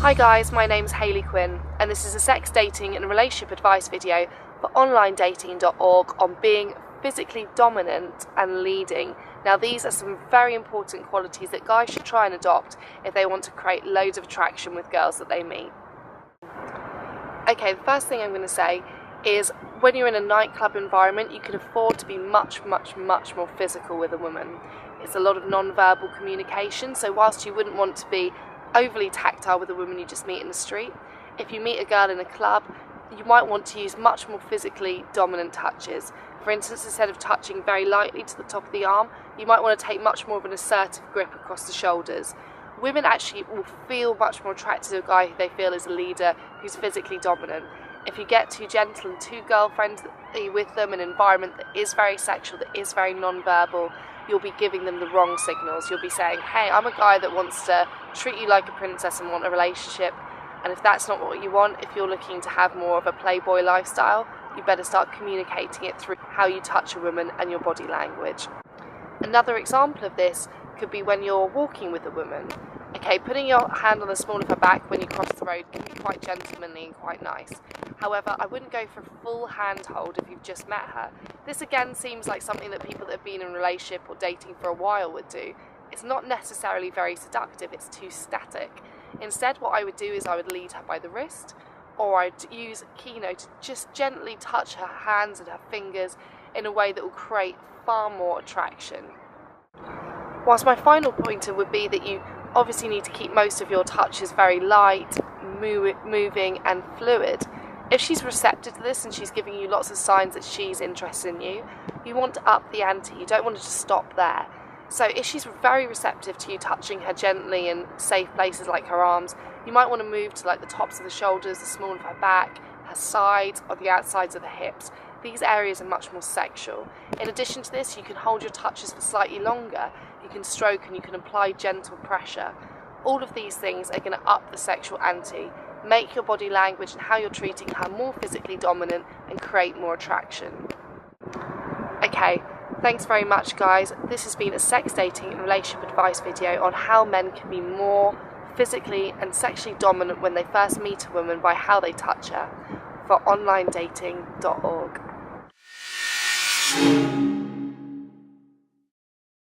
Hi guys, my name's Hayley Quinn and this is a sex dating and relationship advice video for onlinedating.org on being physically dominant and leading. Now these are some very important qualities that guys should try and adopt if they want to create loads of attraction with girls that they meet. Okay, the first thing I'm going to say is when you're in a nightclub environment you can afford to be much more physical with a woman. It's a lot of non-verbal communication, so whilst you wouldn't want to be overly tactile with a woman you just meet in the street, if you meet a girl in a club, you might want to use much more physically dominant touches. For instance, instead of touching very lightly to the top of the arm, you might want to take much more of an assertive grip across the shoulders. Women actually will feel much more attracted to a guy who they feel is a leader, who's physically dominant. If you get too gentle and too girlfriendly with them in an environment that is very sexual, that is very non-verbal, you'll be giving them the wrong signals. You'll be saying, hey, I'm a guy that wants to treat you like a princess and want a relationship. And if that's not what you want, if you're looking to have more of a playboy lifestyle, you better start communicating it through how you touch a woman and your body language. Another example of this could be when you're walking with a woman. Okay, putting your hand on the small of her back when you cross the road can be quite gentlemanly and quite nice. However, I wouldn't go for a full handhold if you've just met her. This again seems like something that people that have been in a relationship or dating for a while would do. It's not necessarily very seductive, it's too static. Instead, what I would do is I would lead her by the wrist, or I'd use Kino to just gently touch her hands and her fingers in a way that will create far more attraction. Whilst my final pointer would be that you obviously need to keep most of your touches very light, moving and fluid. If she's receptive to this and she's giving you lots of signs that she's interested in you, you want to up the ante. You don't want to just stop there. So if she's very receptive to you touching her gently in safe places like her arms, you might want to move to like the tops of the shoulders, the small of her back, her sides, or the outsides of the hips. These areas are much more sexual. In addition to this, you can hold your touches for slightly longer. You can stroke and you can apply gentle pressure. All of these things are going to up the sexual ante, make your body language and how you're treating her more physically dominant and create more attraction. Okay, thanks very much guys. This has been a sex dating and relationship advice video on how men can be more physically and sexually dominant when they first meet a woman by how they touch her for onlinedating.org.